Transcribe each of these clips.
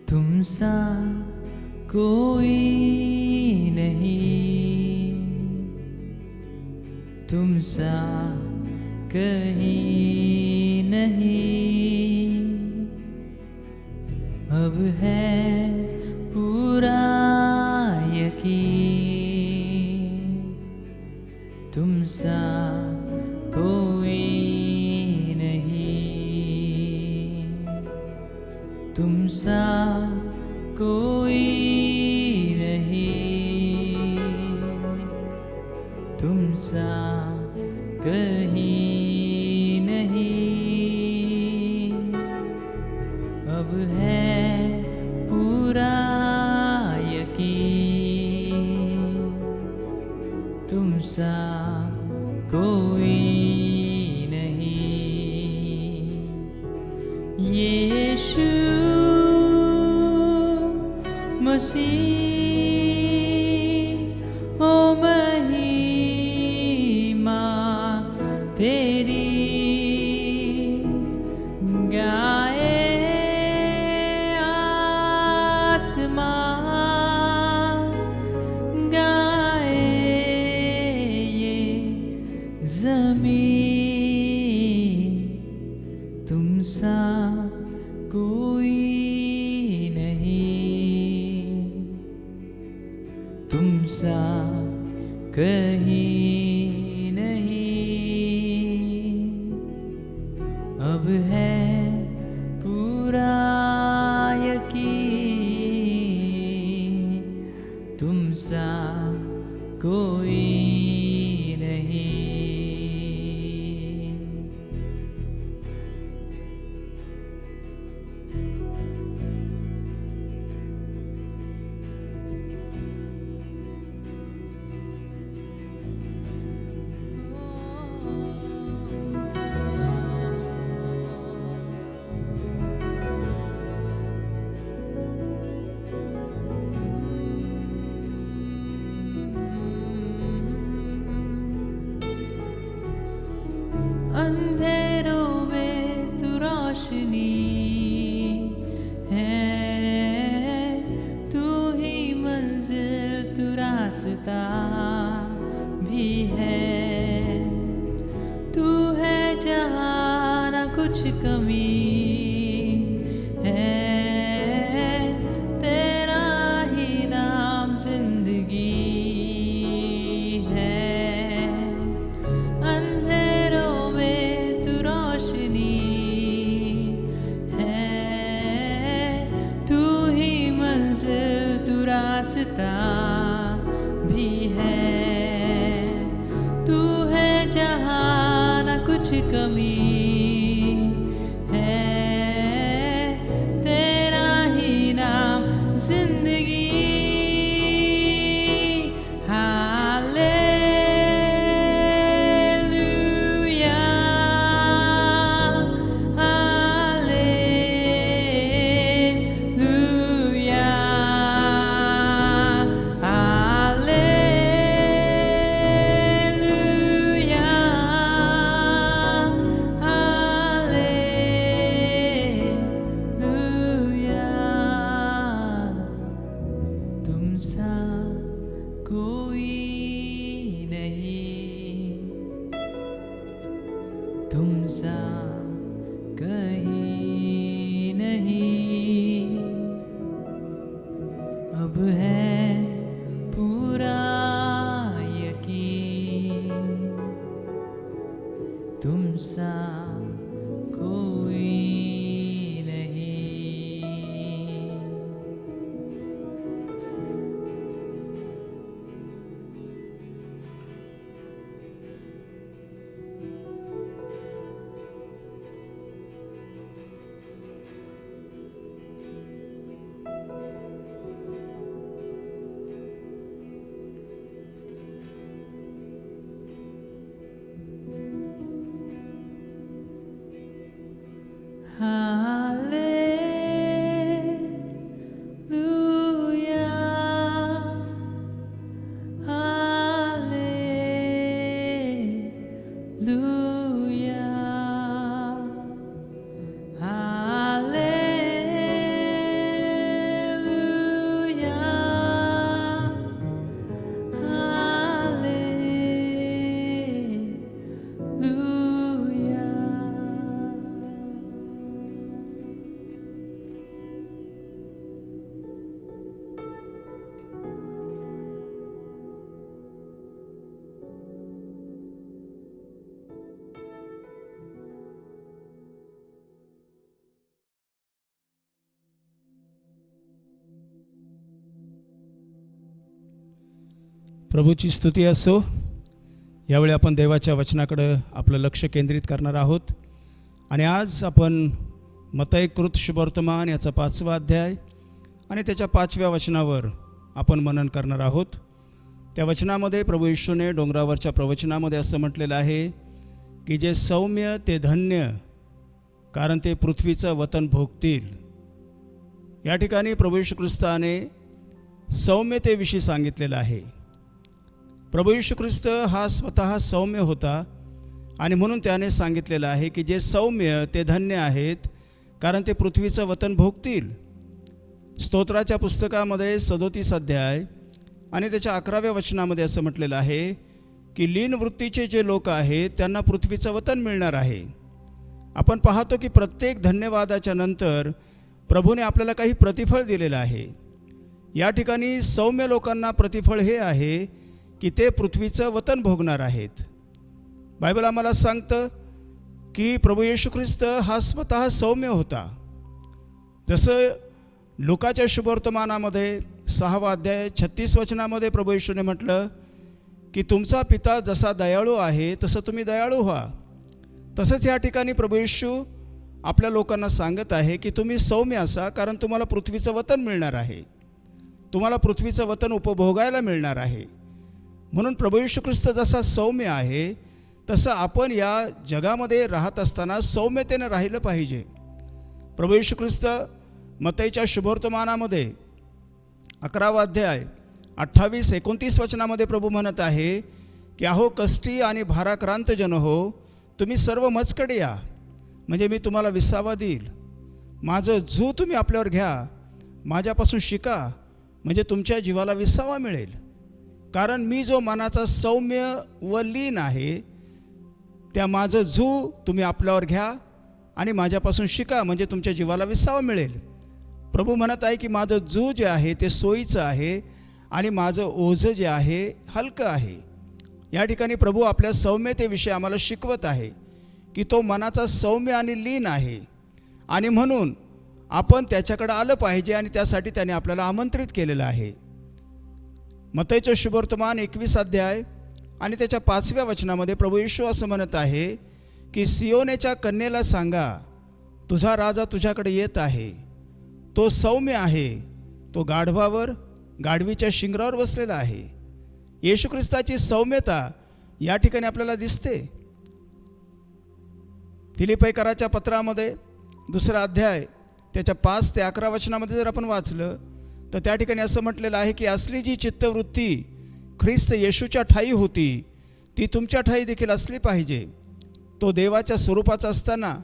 तुम सा कोई नहीं, तुम सा कहीं नहीं। अब है पूरा यकीन, तुम सा कोई नहीं, तुम सा कोई नहीं, तुम सा कहीं नहीं। अब है पूरा यकीन, तुम सा कोई नहीं। यीशु मसीह ओ महिमा तेरी गाए आसमां, गाए ये ज़मीन, तुम सा कोई नहीं, तुम सा कहीं नहीं। अब है पूरा यकीन, तुम सा कोई नहीं। अंधेरों में तू रोशनी है, तू ही मंजिल, तू रास्ता भी है। तू है जहाँ ना कुछ कमी है, तेरा ही नाम जिंदगी है। अंधेरों में तू रोशनी है, तू ही मंजिल, तू रास्ता भी है। तू है जहाँ ना कुछ कमी है, तेरा ही नाम जिंदगी। हालेलुया, हालेलुया, हालेलुया, प्रभूची स्तुती असो. यावेळी आपण देवाच्या वचनाकडे आपलं लक्ष केंद्रित करणार आहोत आणि आज आपण मत्तई-कृत शुभवर्तमान याचा 5वा अध्याय आणि त्याच्या 5व्या वचनावर आपण मनन करणार आहोत. त्या वचनामध्ये प्रभू येशूने डोंगरावरच्या प्रवचनामध्ये असं म्हटलेलं आहे की जे सौम्य ते धन्य, कारण ते पृथ्वीचं वतन भोगतील. या ठिकाणी प्रभू येशू ख्रिस्ताने सौम्यतेविषयी सांगितलेलं आहे. प्रभू येशू ख्रिस्त हा स्वतः सौम्य होता आणि म्हणून त्याने सांगितलेलं आहे की जे सौम्य ते धन्य आहेत, कारण ते पृथ्वीचं वतन भोगतील. स्तोत्राच्या पुस्तकामध्ये 37 अध्याय आणि त्याच्या 11व्या वचनामध्ये असं म्हटलेलं आहे की लीन वृत्तीचे जे लोक आहेत त्यांना पृथ्वीचं वतन मिळणार आहे. आपण पाहतो की प्रत्येक धन्यवादाच्या नंतर प्रभूने आपल्याला काही प्रतिफळ दिलेलं आहे. या ठिकाणी सौम्य लोकांना प्रतिफळ हे आहे की ते पृथ्वीचं वतन भोगणार आहेत. बायबल आम्हाला सांगतं की प्रभू येशू ख्रिस्त हा स्वतः सौम्य होता. जसं लुकाच्या शुभवर्तमानामध्ये 6वा अध्याय 36 वचनामध्ये प्रभू येशूने म्हटलं की तुमचा पिता जसा दयाळू आहे तसं तुम्ही दयाळू व्हा. तसंच या ठिकाणी प्रभू येशू आपल्या लोकांना सांगत आहे की तुम्ही सौम्य असा, कारण तुम्हाला पृथ्वीचं वतन मिळणार आहे. तुम्हाला पृथ्वीचं वतन उपभोगायला मिळणार आहे. म्हणून प्रभू येशू ख्रिस्त जसा सौम्य आहे तसं आपण या जगामध्ये राहत असताना सौम्यतेनं राहिलं पाहिजे. प्रभू येशू ख्रिस्त मत्तईच्या शुभवर्तमानामध्ये 11वा अध्याय 28-29 वचनामध्ये प्रभू म्हणत आहे की अहो कष्टी आणि भाराक्रांत जन हो, तुम्ही सर्व मजकडे या, म्हणजे मी तुम्हाला विसावा देईल. माझं झू तुम्ही आपल्यावर घ्या, माझ्यापासून शिका, म्हणजे तुमच्या जीवाला विसावा मिळेल. कारण मी जो मनाचा सौम्य व लीन आहे, त्या माझं झू तुम्ही आपल्यावर घ्या आणि माझ्यापासून शिका, म्हणजे तुमच्या जीवाला विसावा मिळेल. प्रभू म्हणत आहे की माझं झू जे आहे ते सोयीचं आहे आणि माझं ओझं जे आहे हलकं आहे. या ठिकाणी प्रभू आपल्या सौम्यतेविषयी आम्हाला शिकवत आहे की तो मनाचा सौम्य आणि लीन आहे आणि म्हणून आपण त्याच्याकडे आलं पाहिजे आणि त्यासाठी त्याने आपल्याला आमंत्रित केलेलं आहे. मत्तईचं शुभवर्तमान 21 अध्याय आणि त्याच्या 5व्या वचनामध्ये प्रभू येशू असं म्हणत आहे की सियोनेच्या कन्येला सांगा, तुझा राजा तुझ्याकडे येत आहे. तो सौम्य आहे, तो गाढवावर गाढवीच्या शिंगरावर बसलेला आहे. येशू ख्रिस्ताची सौम्यता या ठिकाणी आपल्याला दिसते. फिलिप्पीकराच्या पत्रामध्ये 2रा अध्याय त्याच्या 5 ते 11 वचनामध्ये जर आपण वाचलं तर त्या ठिकाणी असं म्हटलेलं आहे की असली जी चित्तवृत्ती ख्रिस्त येशूच्या ठायी होती ती तुमच्या ठायी देखील असली पाहिजे. तो देवाच्या स्वरूपाचा असताना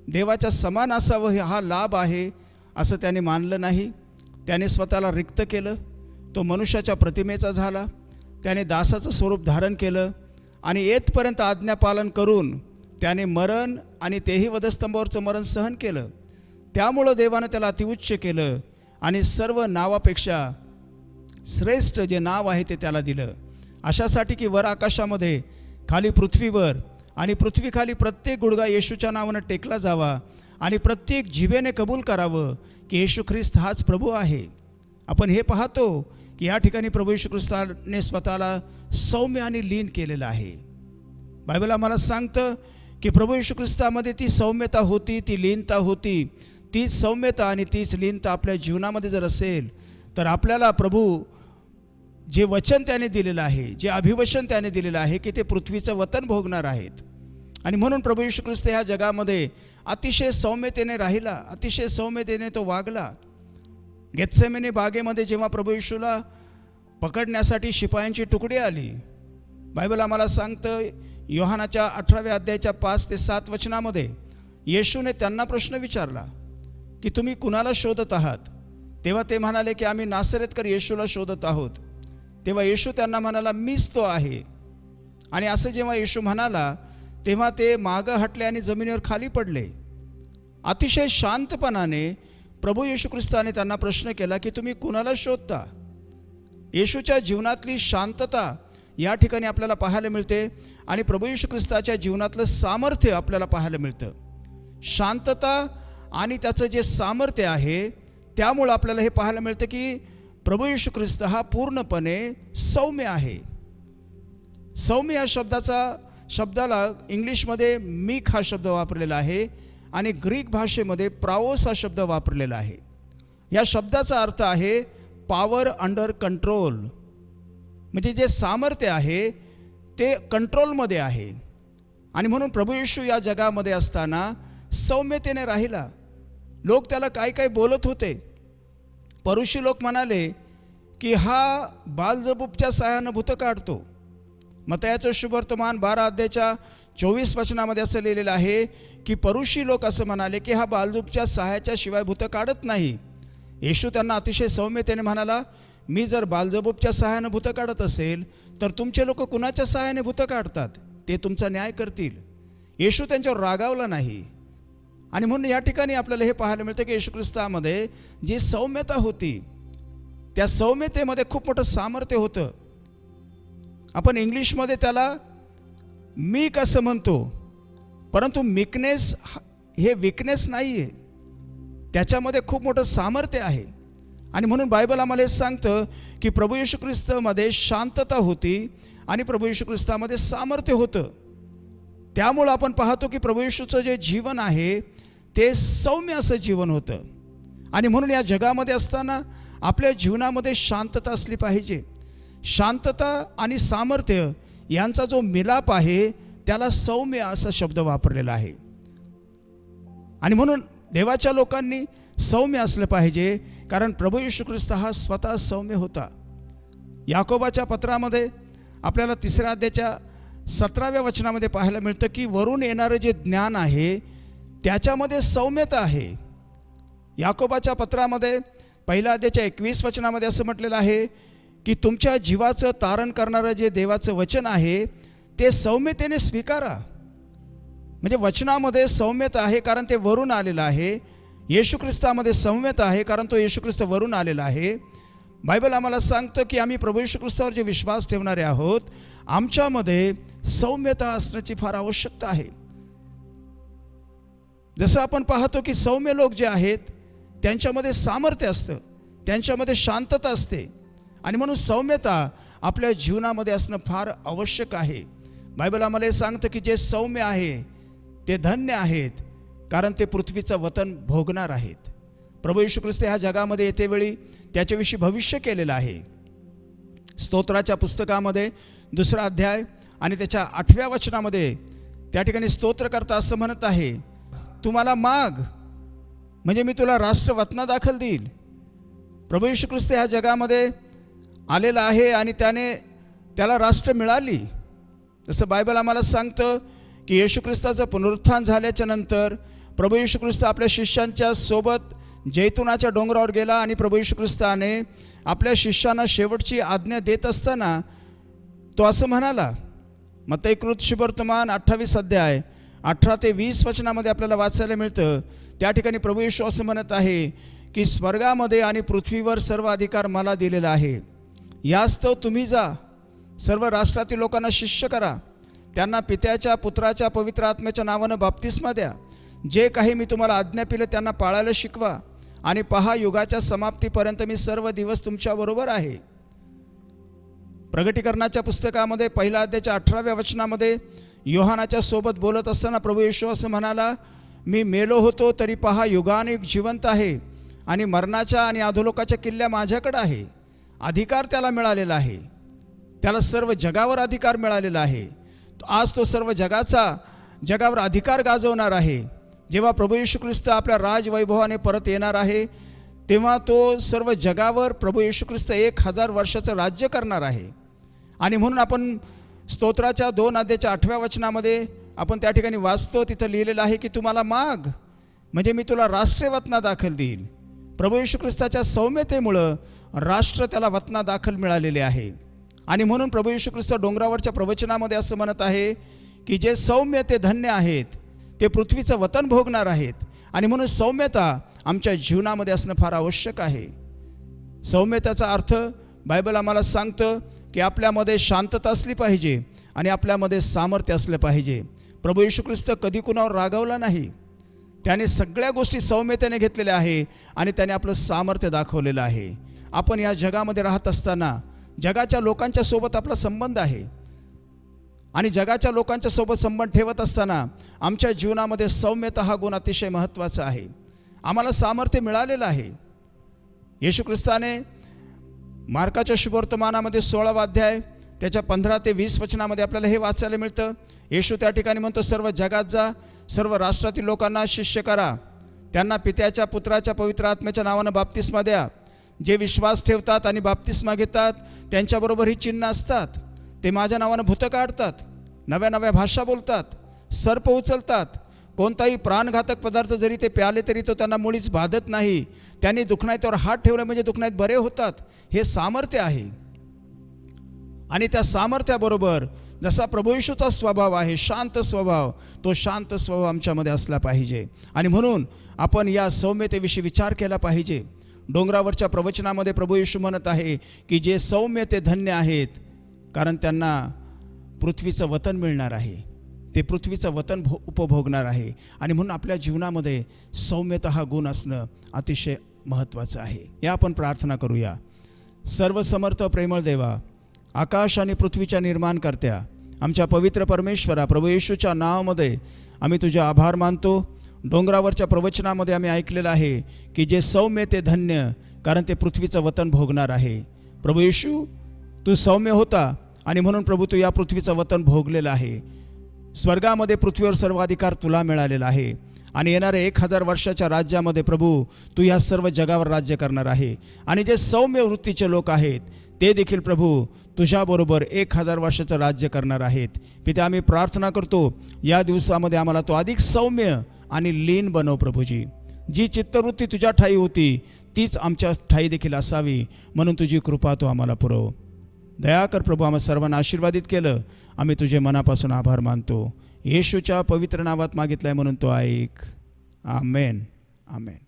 देवाच्या समान असावं हा लाभ आहे असं त्याने मानलं नाही. त्याने स्वतःला रिक्त केलं. तो मनुष्याच्या प्रतिमेचा झाला. त्याने दासाचं स्वरूप धारण केलं आणि येतपर्यंत आज्ञापालन करून त्याने मरण आणि तेही वधस्तंभावरचं मरण सहन केलं. त्यामुळं देवानं त्याला अतिउच्च केलं आणि सर्व नावापेक्षा श्रेष्ठ जे नाव आहे ते त्याला दिलं, अशासाठी की वर आकाशामध्ये खाली पृथ्वीवर आणि पृथ्वीखाली प्रत्येक गुडघा येशूच्या नावानं टेकला जावा आणि प्रत्येक जिभेने कबूल करावं की येशू ख्रिस्त हाच प्रभू आहे. आपण हे पाहतो की या ठिकाणी प्रभू येशू ख्रिस्ताने स्वतःला सौम्य आणि लीन केलेलं आहे. बायबल आम्हाला सांगतं की प्रभू येशू ख्रिस्तामध्ये ती सौम्यता होती, ती लीनता होती. तीच सौम्यता आणि तीच लीनता आपल्या जीवनामध्ये जर असेल तर आपल्याला प्रभू जे वचन त्याने दिलेलं आहे, जे अभिवचन त्याने दिलेलं आहे की ते पृथ्वीचं वतन भोगणार आहेत. आणि म्हणून प्रभू येशू ख्रिस्त ह्या जगामध्ये अतिशय सौम्यतेने राहिला, अतिशय सौम्यतेने तो वागला. गेत्सेमनी बागेमध्ये जेव्हा प्रभू येशूला पकडण्यासाठी शिपायांची तुकडी आली, बायबल आम्हाला सांगतं योहानाच्या 18व्या अध्यायाच्या 5 ते 7 वचनामध्ये येशूने त्यांना प्रश्न विचारला की तुम्ही कुणाला शोधत आहात. तेव्हा ते म्हणाले की आम्ही नासरेतकर येशूला शोधत आहोत. तेव्हा येशू त्यांना म्हणाला, मीच तो आहे. आणि असं जेव्हा येशू म्हणाला तेव्हा ते मागं हटले आणि जमिनीवर खाली पडले. अतिशय शांतपणाने प्रभू येशू ख्रिस्ताने त्यांना प्रश्न केला की तुम्ही कुणाला शोधता. येशूच्या जीवनातली शांतता या ठिकाणी आपल्याला पाहायला मिळते आणि प्रभू येशू ख्रिस्ताच्या जीवनातलं सामर्थ्य आपल्याला पाहायला मिळतं. शांतता आणि त्याचं जे सामर्थ्य आहे त्यामुळं आपल्याला हे पाहायला मिळतं की प्रभू येशू ख्रिस्त हा पूर्णपणे सौम्य आहे. सौम्य या शब्दाला इंग्लिशमध्ये मीक हा शब्द वापरलेला आहे आणि ग्रीक भाषेमध्ये प्राओस हा शब्द वापरलेला आहे. या शब्दाचा अर्थ आहे पॉवर अंडर कंट्रोल, म्हणजे जे सामर्थ्य आहे ते कंट्रोलमध्ये आहे. आणि म्हणून प्रभू येशू या जगामध्ये असताना सौम्यतेने राहिला. लोक त्याला काय काय बोलत होते. परुषी लोक म्हणाले की हा बालजबूबच्या सहाय्यानं भूत काढतो. मत्तयाचं शुभवर्तमान 12 अध्यायाच्या 24 वचनामध्ये असं लिहिलेलं आहे की परुषी लोक असं म्हणाले की हा बालजबूबच्या सहाय्याच्या शिवाय भूत काढत नाही. येशू त्यांना अतिशय सौम्यतेने म्हणाला, मी जर बालजबूबच्या सहाय्यानं भूत काढत असेल तर तुमचे लोक कुणाच्या सहाय्याने भूत काढतात, ते तुमचा न्याय करतील. येशू त्यांच्यावर रागावला नाही. आणि म्हणून या ठिकाणी आपल्याला हे पाहायला मिळतं की येशू ख्रिस्तामध्ये जी सौम्यता होती, त्या सौम्यतेमध्ये खूप मोठं सामर्थ्य होतं. आपण इंग्लिशमध्ये त्याला मीक असं म्हणतो, परंतु मीकनेस हे वीकनेस नाही आहे, त्याच्यामध्ये खूप मोठं सामर्थ्य आहे. आणि म्हणून बायबल आम्हाला हे सांगतं की प्रभू येशू ख्रिस्तामध्ये शांतता होती आणि प्रभू येशू ख्रिस्तामध्ये सामर्थ्य होतं. त्यामुळं आपण पाहतो की प्रभू येशूचं जे जीवन आहे ते सौम्य असं जीवन होतं. आणि म्हणून या जगामध्ये असताना आपल्या जीवनामध्ये शांतता असली पाहिजे. शांतता आणि सामर्थ्य यांचा जो मिलाप आहे त्याला सौम्य असा शब्द वापरलेला आहे. आणि म्हणून देवाच्या लोकांनी सौम्य असलं पाहिजे, कारण प्रभू येशू ख्रिस्त हा स्वतः सौम्य होता. याकोबाच्या पत्रामध्ये आपल्याला 3 अध्यायाच्या 17व्या वचनामध्ये पाहायला मिळतं की वरून येणारं जे ज्ञान आहे त्याच्यामध्ये सौम्यता आहे. याकोबाच्या पत्रामध्ये 1 अध्यायाच्या 21 वचनामध्ये असं म्हटलेलं आहे की तुमच्या जीवाचं तारण करणारं जे देवाचं वचन आहे ते सौम्यतेने स्वीकारा. म्हणजे वचनामध्ये सौम्यता आहे कारण ते वरून आलेलं आहे. येशू ख्रिस्तामध्ये सौम्यता आहे कारण तो येशू ख्रिस्त वरून आलेला आहे. बायबल आम्हाला सांगतं की आम्ही प्रभू येशू ख्रिस्तावर जे विश्वास ठेवणारे आहोत आमच्यामध्ये सौम्यता असण्याची फार आवश्यकता आहे. जसं आपण पाहतो की सौम्य लोक जे आहेत त्यांच्यामध्ये सामर्थ्य असतं, त्यांच्यामध्ये शांतता असते. आणि म्हणून सौम्यता आपल्या जीवनामध्ये असणं फार आवश्यक आहे. बायबल आम्हाला हे सांगतं की जे सौम्य आहे ते धन्य आहेत, कारण ते पृथ्वीचं वतन भोगणार आहेत. प्रभू येशू ख्रिस्त ह्या जगामध्ये येतेवेळी त्याच्याविषयी भविष्य केलेलं आहे. स्तोत्राच्या पुस्तकामध्ये 2 अध्याय आणि त्याच्या 8व्या वचनामध्ये त्या ठिकाणी स्तोत्रकर्ता असं म्हणत आहे, तू मला माग म्हणजे मी तुला राष्ट्रवतना दाखल देईल. प्रभू येशू ख्रिस्त ह्या जगामध्ये आलेला आहे आणि त्याला राष्ट्र मिळाली. जसं बायबल आम्हाला सांगतं की येशू ख्रिस्ताचं पुनरुत्थान झाल्याच्या नंतर प्रभू येशू ख्रिस्त आपल्या शिष्यांच्या सोबत जैतुनाच्या डोंगरावर गेला आणि प्रभू येशू ख्रिस्ताने आपल्या शिष्यांना शेवटची आज्ञा देत असताना तो असं म्हणाला. मत्तई शुभवर्तमान 28 अध्याय 18 ते 20 वचनामध्ये आपल्याला वाचायला मिळतं. त्या ठिकाणी प्रभू येशू असं म्हणत आहे की स्वर्गामध्ये आणि पृथ्वीवर सर्व अधिकार मला दिलेला आहे. यास्तव तुम्ही जा, सर्व राष्ट्रातील लोकांना शिष्य करा, त्यांना पित्याच्या पुत्राच्या पवित्र आत्म्याच्या नावानं बाप्तिस्मा द्या. जे काही मी तुम्हाला आज्ञा केलं त्यांना पाळायला शिकवा. आणि पहा, युगाच्या समाप्तीपर्यंत मी सर्व दिवस तुमच्याबरोबर आहे. प्रगटीकरणाच्या पुस्तकामध्ये 1 अध्यायाच्या 18व्या वचनामध्ये योहानाच्या सोबत बोलत असताना प्रभू येशू असं म्हणाला, मी मेलो होतो तरी पहा युगानुयुग जिवंत आहे आणि मरणाच्या आणि अधोलोकाच्या किल्ल्या माझ्याकडे आहे. अधिकार त्याला मिळालेला आहे, त्याला सर्व जगावर अधिकार मिळालेला आहे. आज तो सर्व जगावर अधिकार गाजवणार आहे. जेव्हा प्रभू येशू ख्रिस्त आपल्या राजवैभवाने परत येणार आहे तेव्हा तो सर्व जगावर प्रभू येशू ख्रिस्त 1000 वर्षाचं राज्य करणार आहे. आणि म्हणून आपण स्तोत्राच्या 2 अध्यायाच्या 8व्या वचनामध्ये आपण त्या ठिकाणी वाचतो, तिथं लिहिलेलं आहे की तुम्हाला माग म्हणजे मी तुला राष्ट्रवतना दाखल देईल. प्रभू येशू ख्रिस्ताच्या सौम्यतेमुळं राष्ट्र त्याला वतना दाखल मिळालेले आहे. आणि म्हणून प्रभू येशू ख्रिस्त डोंगरावरच्या प्रवचनामध्ये असं म्हणत आहे की जे सौम्य ते धन्य आहेत, ते पृथ्वीचं वतन भोगणार आहेत. आणि म्हणून सौम्यता आमच्या जीवनामध्ये असणं फार आवश्यक आहे. सौम्यतेचा अर्थ बायबल आम्हाला सांगतं की आपल्यामध्ये शांतता असली पाहिजे आणि आपल्यामध्ये सामर्थ्य असलं पाहिजे. प्रभू येशू ख्रिस्त कधी कुणावर रागावला नाही. त्याने सगळ्या गोष्टी सौम्यतेने घेतलेल्या आहे आणि त्याने आपलं सामर्थ्य दाखवलेलं आहे. आपण या जगामध्ये राहत असताना जगाच्या लोकांच्या सोबत आपला संबंध आहे. आणि जगाच्या लोकांच्या सोबत संबंध ठेवत असताना आमच्या जीवनामध्ये सौम्यता हा गुण अतिशय महत्त्वाचा आहे. आम्हाला सामर्थ्य मिळालेलं आहे. येशू ख्रिस्ताने मार्काच्या शुभवर्तमानामध्ये 16वा अध्याय त्याच्या 15 ते 20 वचनामध्ये आपल्याला हे वाचायला मिळतं. येशू त्या ठिकाणी म्हणतो, सर्व जगात जा, सर्व राष्ट्रातील लोकांना शिष्य करा, त्यांना पित्याच्या, पुत्राच्या, पवित्र आत्म्याच्या नावानं बाप्तिस्मा द्या. जे विश्वास ठेवतात आणि बाप्तिस्मा घेतात त्यांच्याबरोबर ही चिन्ह असतात. ते माझ्या नावानं भूतं काढतात, नव्या नव्या भाषा बोलतात, सर्प उचलतात, कोणताही प्राणघातक पदार्थ जरी ते प्याले तरी तो त्यांना मुळीच बाधत नाही. त्यांनी दुखण्यावर हात ठेवले म्हणजे दुखण्यात बरे होतात. हे सामर्थ्य आहे. आणि त्या सामर्थ्याबरोबर जसा प्रभू येशूचा स्वभाव आहे, शांत स्वभाव, तो शांत स्वभाव आमच्यामध्ये असला पाहिजे. आणि म्हणून आपण या सौम्यतेविषयी विचार केला पाहिजे. डोंगरावरच्या प्रवचनामध्ये प्रभू येशू म्हणत आहे की जे सौम्य ते धन्य आहेत, कारण त्यांना पृथ्वीचं वतन मिळणार आहे. ते पृथ्वीचं वतन उपभोगणार आहे. आणि म्हणून आपल्या जीवनामध्ये सौम्यता हा गुण असणं अतिशय महत्त्वाचं आहे. या आपण प्रार्थना करूया. सर्वसमर्थ प्रेमळ देवा, आकाश आणि पृथ्वीच्या निर्माण करत्या, आमच्या पवित्र परमेश्वरा, प्रभू येशूच्या नावामध्ये आम्ही तुझे आभार मानतो. डोंगरावरच्या प्रवचनामध्ये आम्ही ऐकलेलं आहे की जे सौम्य ते धन्य, कारण ते पृथ्वीचं वतन भोगणार आहे. प्रभू येशू, तू सौम्य होता आणि म्हणून प्रभू तू या पृथ्वीचं वतन भोगलेलं आहे. स्वर्गामध्ये पृथ्वीवर सर्व अधिकार तुला मिळालेला आहे. आणि येणाऱ्या 1000 वर्षाच्या राज्यामध्ये प्रभू तू या सर्व जगावर राज्य करणार आहे. आणि जे सौम्य वृत्तीचे लोक आहेत ते देखील प्रभू तुझ्याबरोबर 1000 वर्षाचं राज्य करणार आहेत. पिता, आम्ही प्रार्थना करतो या दिवसामध्ये आम्हाला तो अधिक सौम्य आणि लीन बनव प्रभूजी. जी चित्तवृत्ती तुझ्या ठाई होती तीच आमच्या ठाई देखील असावी, म्हणून तुझी कृपा तो आम्हाला पुरव. दया कर प्रभू. आम्हा सर्वांना आशीर्वादित केलं. आम्ही तुझे मनापासून आभार मानतो. येशूच्या पवित्र नावात मागितलंय म्हणून तो ऐक. आमेन. आमेन.